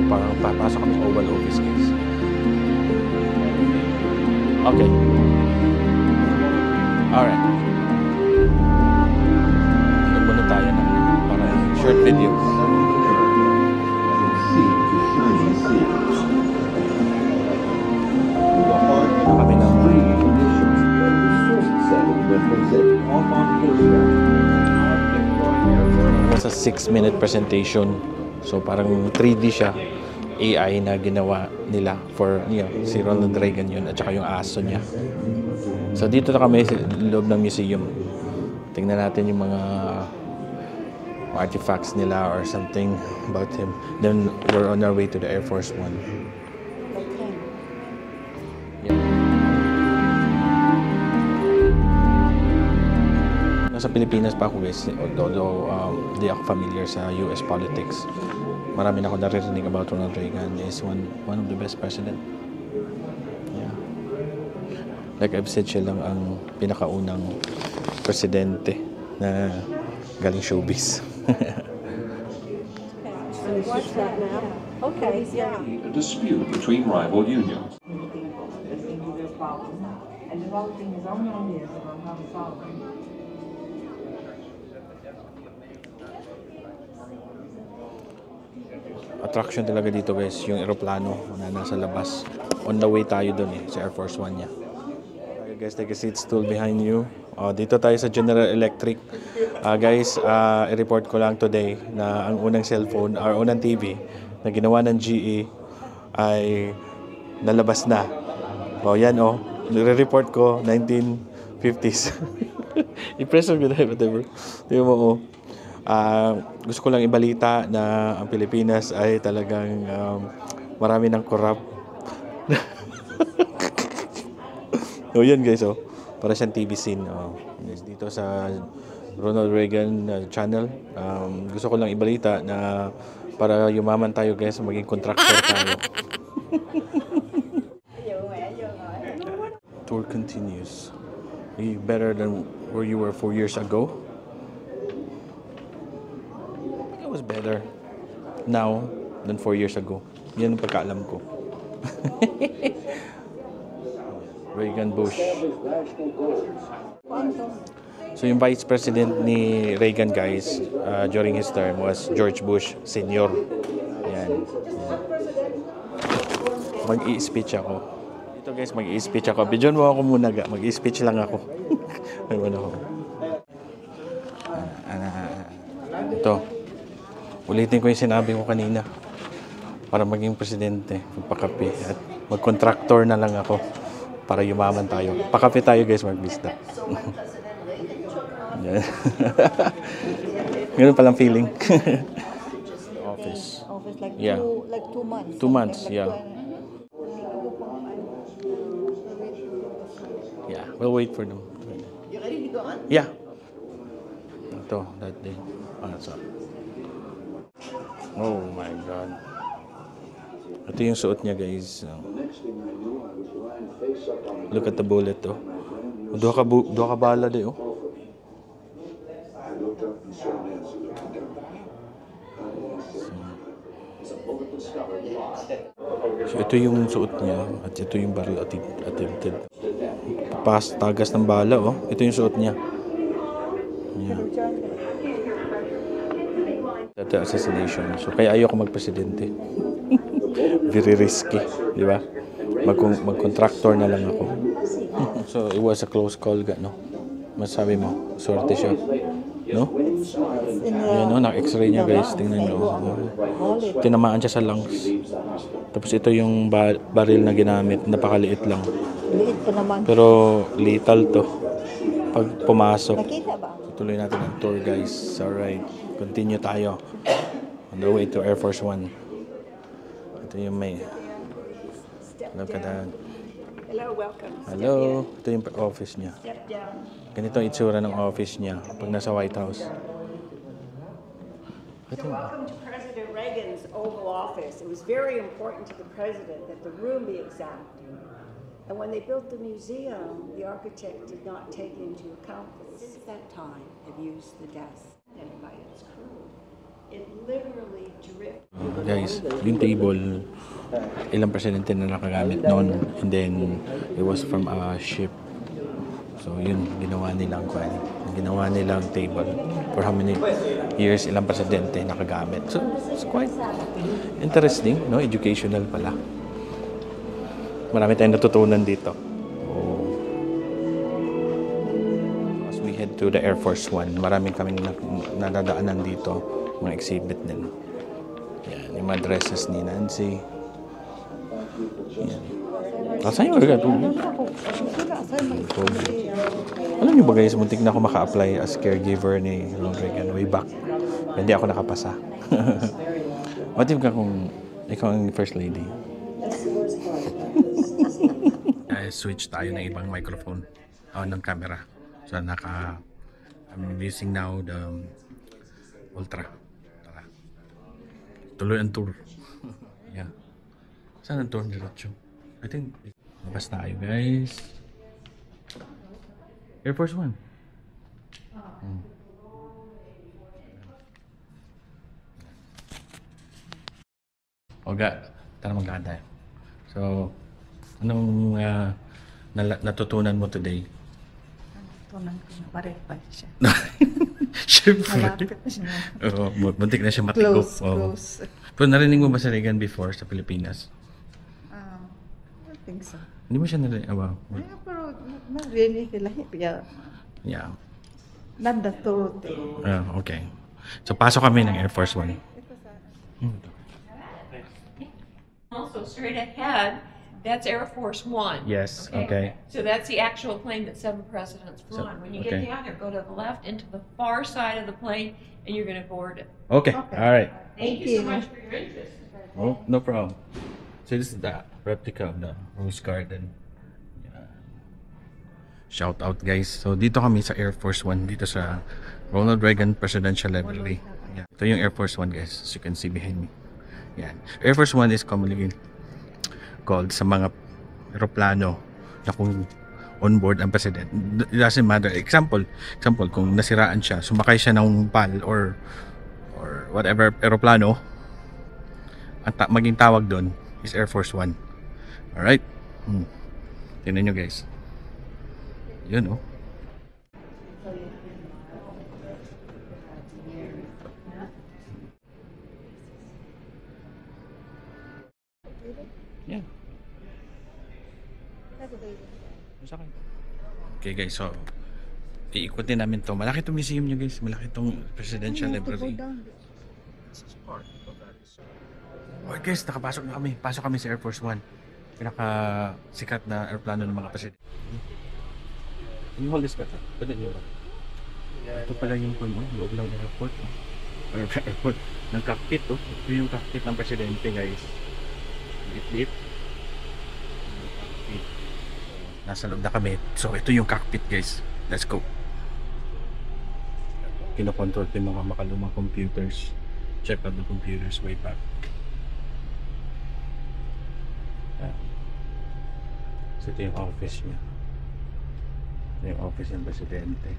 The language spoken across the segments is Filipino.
Parang papasok kami Oval Office, guys. Okay. Alright. Nagmuna tayo ng para short video. Kami na. It was a 6-minute presentation. So parang 3D siya. AI na ginawa nila for si Ronald Reagan yun at saka yung aso niya. So dito na kami sa loob ng museum. Tingnan natin yung mga artifacts nila or something about him. Then we're on our way to the Air Force One. Nasa Pilipinas pa ako, guys, although di ako familiar sa US politics. Marami na ako naririnig about Ronald Reagan. Is one of the best president. Yeah. Like I've said, siya lang ang pinakaunang presidente na galing showbiz. What's that now? Okay, yeah. A dispute between rival unions. And developing his own ideas about how to solve them. Attraction talaga dito, guys, yung eroplano na nasa labas. On the way tayo dun sa Air Force One niya. Okay, guys, take a seat stool behind you. Dito tayo sa General Electric. Guys, i-report ko lang today na ang unang cellphone or unang TV na ginawa ng GE ay nalabas na. Yan nire-report ko 1950s. Impressive yun, whatever. Tingnan mo, gusto ko lang ibalita na ang Pilipinas ay talagang marami ng corrupt. Yan, guys, para siyang TV scene. Dito sa Ronald Reagan channel, gusto ko lang ibalita na para yumaman tayo, guys, maging contractor tayo. Tour continues. Are you better than where you were 4 years ago? It was better now than 4 years ago. Yan ang pagkaalam ko. Reagan, Bush. So yung vice president ni Reagan, guys, during his term was George Bush Sr. Yan. Mag-i-speech ako. Ito, guys, mag-i-speech ako. Bidyon mo ako muna, mag-i-speech lang ako. Ito. Ulitin ko yung sinabi ko kanina. Para maging presidente, magpakape at mag-contractor na lang ako para yumaman tayo. Pakape tayo, guys, magbista. Ganun palang feeling. Office. Office like Yeah. like 2 months. 2 months, yeah. Yeah, we'll wait for them. You ready to go on? Yeah. Ito, that day. That's up. Oh my God. Ito yung suot niya, guys. Look at the bullet, Duha ka bala, So, ito yung suot niya at ito yung barrel attempted. Tagas ng bala, Ito yung suot niya. Yeah. That assassination. So, kaya ayoko magpresidente. Very risky, di ba? Mag-contractor na lang ako. So, it was a close call, no? Masabi mo, swerte siya. No? Ayan, na-x-ray niya, guys. Tingnan nyo. Tinamaan siya sa lungs. Tapos ito yung baril na ginamit. Napakaliit lang. Liit pa naman. Pero lethal to. Pag pumasok. Nakita ba? Tuloy natin ang tour, guys. Alright. Continue tayo. On the way to Air Force One. Ito Ito yung may... Look at that. Hello, welcome. Hello. Ito yung office niya. Step down. Ganito ang itsura ng office niya pag nasa White House. So welcome to President Reagan's Oval Office. It was very important to the president that the room be exact. And when they built the museum, the architect did not take into account this. Since that time, have used the desk and by its crew. It literally drifted. Guys, yung table, ilang presidente na nakagamit noon, and then it was from a ship. So yun, ginawa nilang table for how many years ilang presidente nakagamit. So it's quite interesting, no? Educational pala. Marami tayong natutunan dito. Oh. As we head to the Air Force One, maraming kaming nadadaanan dito, mga exhibit din. Yan, yung mga dresses ni Nancy. Yan. Saan yung agad? Alam niyo ba guys, muntik na ako maka-apply as caregiver ni Ronald Reagan way back. Hindi ako nakapasa. What if ka kung ikaw ang first lady? Switch tayo ng ibang microphone ng camera. So I'm using now the Ultra. Tara. Tuloy ang tour. Yeah. Saan ang tour diretso? I think labas tayo guys. Air Force One. Oga, tara maglaan tayo. So, anong natutunan mo today? Natutunan ko na parepal siya. Siyempre. Malapit na siya. Oo, buntik na siya matigop. Close. Pero narinig mo ba si Reagan before sa Pilipinas? I think so. Hindi mo siya narinig? Wow. Pero narinig ko lahi. Yeah. Not the truth. Okay. So, pasok kami ng Air Force One. Also, straight ahead, that's Air Force One. Yes, okay. So that's the actual plane that 7 presidents flew on. When you get okay. down there, go to the left into the far side of the plane, and you're going to board it. Okay. All right. Thank you so much for your interest. Oh, no problem. So this is the replica of the Rose Garden. Yeah. Shout out guys. So dito kami sa Air Force One, dito sa Ronald Reagan Presidential Library. Yeah. Ito yung Air Force One guys, as you can see behind me. Yan. Air Force One is commonly called sa mga eroplano na kung on board ang president. It doesn't matter. Example, kung nasiraan siya, sumakay siya ng PAL or whatever eroplano, ang maging tawag doon is Air Force One. Alright? Tingnan nyo guys. Yun oh. Yeah. Okay guys, so iikutin namin to. Malaki itong museum nyo guys. Malaki itong Presidential Library. Okay guys, nakapasok na kami. Pasok kami sa Air Force One. Pinaka-sikat na aeroplano ng mga presidente. Can you hold this better? Pwede nyo ba? Ito pala yung loob ng airport. Airport. Ng cockpit oh. Ito yung cockpit ng presidente guys. Lip. Nasa loob na kami. So ito yung cockpit guys. Let's go. Kinokontrol ko yung mga makalumang computers. Check out the computers way back. So ito yung office niya. Ito yung office ng presidente.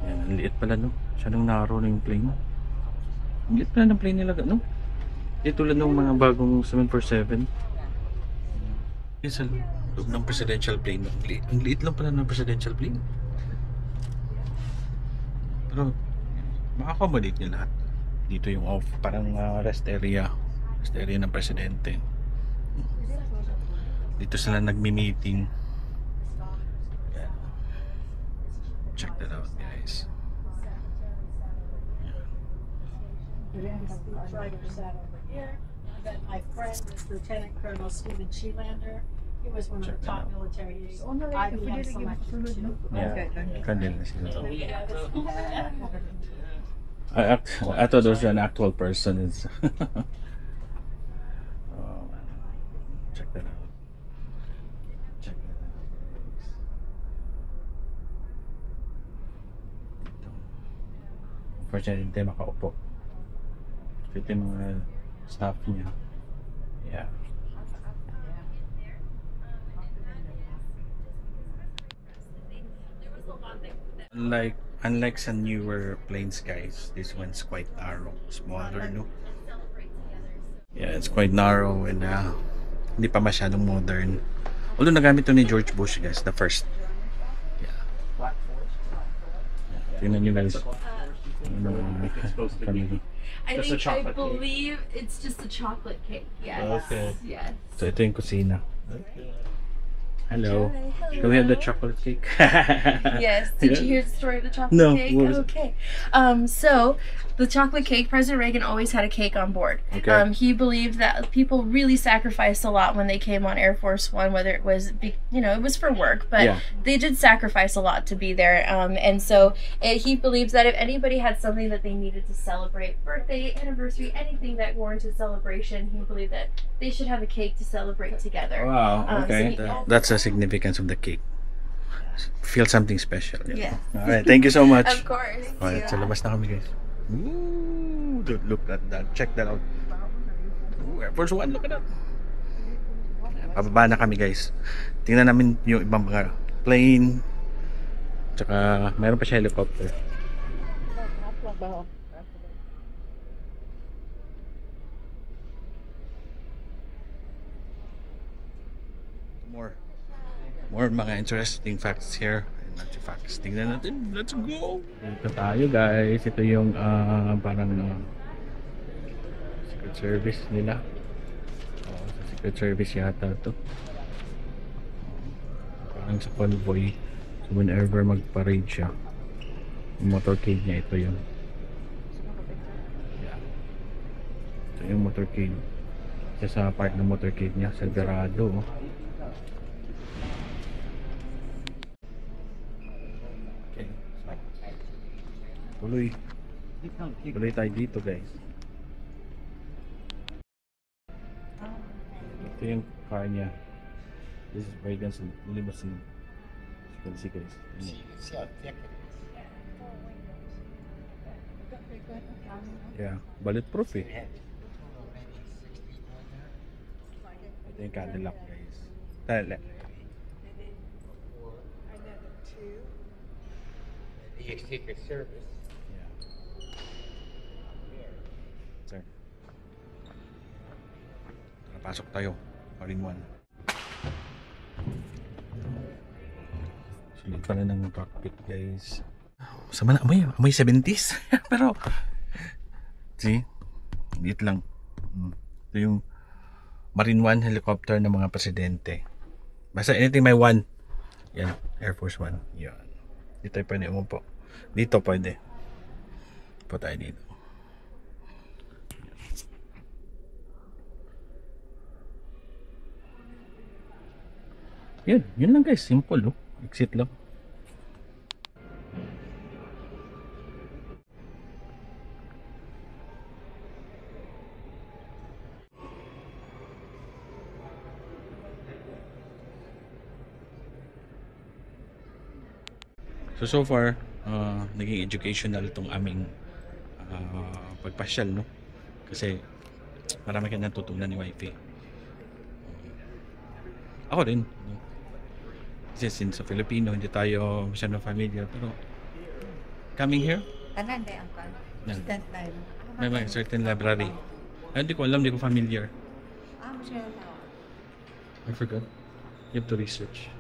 Yan, ang liit pala no. Siya nang narrow na yung plane. Ang liit pala ng plane nila no. Hindi tulad ng mga bagong 747. Yes, sa loob ng presidential plane. Ang liit lang pala ng presidential plane. Pero maka-accommodate niya lahat. Dito yung off, parang rest area ng presidente. Dito sila nagmi-meeting. Yan. Check that out guys. Writer sat over here. I met my friend is Lieutenant Colonel Stephen Sheelander. It was one of the top military IBM selections. Yeah. Candle na sila. I thought it was an actual person. It's oh, man. Check that out. Check that out. Unfortunately, hindi makaupo. Ito yung mga staff niya. Yeah. Unlike sa newer planes, guys, this one's quite narrow, smaller, no? Yeah, it's quite narrow and hindi pa masyadong modern. Although nagamit to ni George Bush, guys, the first. Yeah. Tingnan nyo, guys. I believe it's just a chocolate cake. Yes. Okay. Yes. So ito yung kusina. Hello. Do we have the chocolate cake? Yes. Did you hear the story of the chocolate No, cake? what was it? Okay. So the chocolate cake, President Reagan always had a cake on board. Okay. He believed that people really sacrificed a lot when they came on Air Force One, whether it was, it was for work, but Yeah. they did sacrifice a lot to be there. And so he believes that if anybody had something that they needed to celebrate, birthday, anniversary, anything that warranted celebration, he believed that they should have a cake to celebrate together. Wow, okay. So That's the significance of the cake. Feel something special. Yes. Alright, thank you so much. Of course. Alright, sa labas na kami, guys. Ooh, dude, look at that. Check that out. Ooh, Air Force One, look at that. Pababa na kami, guys. Tingnan namin yung ibang mga plane. Tsaka, mayroon pa siya helicopter. More mga interesting facts here. Not facts. Tingnan natin. Let's go! Dito tayo, guys. Ito yung parang Secret Service nila. Sa Secret Service yata to. Parang sa convoy. So whenever mag-parade siya, yung motorcade niya, ito yun. Yeah. Ito yung motorcade. Isa sa part ng motorcade niya, sa Dorado. Tuloy tayo dito, guys. Ito yung car niya. This is Reagan's limousine. As you can see, guys. Yeah, bulletproof eh. Ito yung Cadillac, guys. Tala. The Secret Service. Sir. Tara, pasok tayo. All in one. Sulit pala ng cockpit, guys. Sama na, amoy 70s. Pero, see? Liit lang. Ito yung Marine One helicopter ng mga presidente. Basta anything may one. Yan, Air Force One. Yan. Dito tayo pwede umupo. Dito pwede. Po tayo dito. Yun lang, guys. Simple, oh. Exit lang. So far, naging educational itong aming pagpasyal, no? Kasi marami ka natutunan ni Wifey. Ako rin. Kasi since sa Filipino, hindi tayo masyadong familiar. Pero coming here, Tanan day ang kan. Student life. may certain library. Ay, hindi ko alam, hindi ko familiar. Mo siya tao. I forgot. You have to research.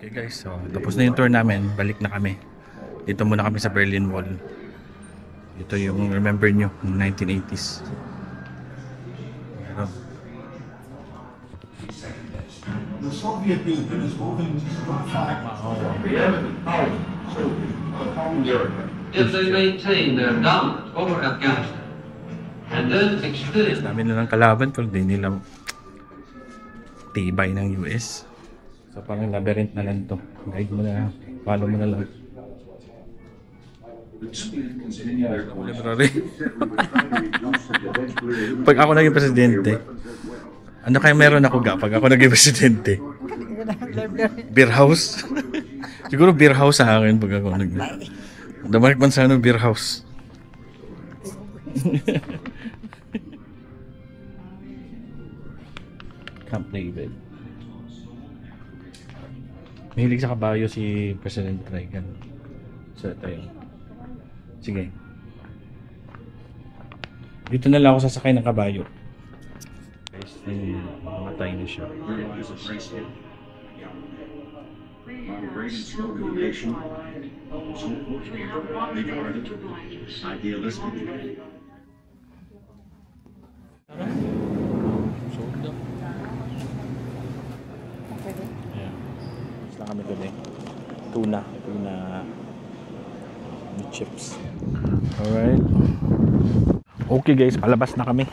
Okay guys, so tapos na yung tour namin. Balik na kami. Dito muna kami sa Berlin Wall. Ito yung remember nyo, yung 1980s. Pero, The Soviet Union is moving from five. If they maintain their dominance over Afghanistan, And then experience. Dami nilang kalaban pero di nila tibay ng US. So parang labyrinth na lang to. Guide mo na, follow mo na lang. Library. Pag ako naging presidente, ano kaya meron ako pag ako naging presidente? Beer house? Siguro beer house sa akin pag ako naging. Damalik man sana beer house. Camp David. Mahilig sa kabayo si President Reagan. So ito yun. Sige. Dito na lang ako sasakay ng kabayo. Guys, namatay na siya. Yeah. Basta kami today. Tuna with chips. Alright. Okay guys, palabas na kami.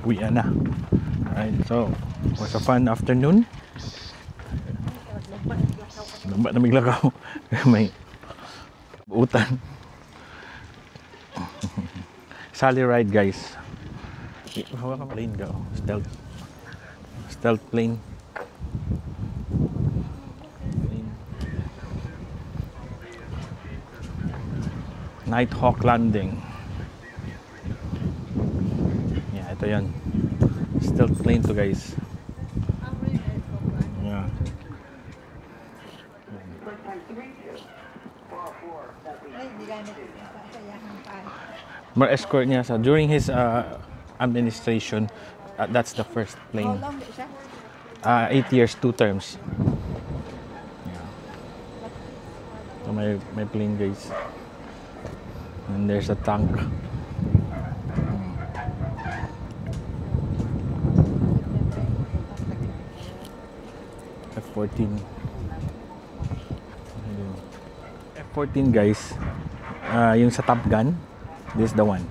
Uwi na. Alright, so it was a fun afternoon. Lamba na miglakaw. May utan. Sally ride guys. Hawa ka plane go. Stealth plane. Nighthawk landing. Yeah, ito yan. Stealth plane to guys. Yeah. More escort niya sa during his administration. That's the first plane. 8 years, 2 terms. Yeah. So may plane guys. And there's a tank. F-14. F-14 guys. Yung sa Top Gun. This is the one.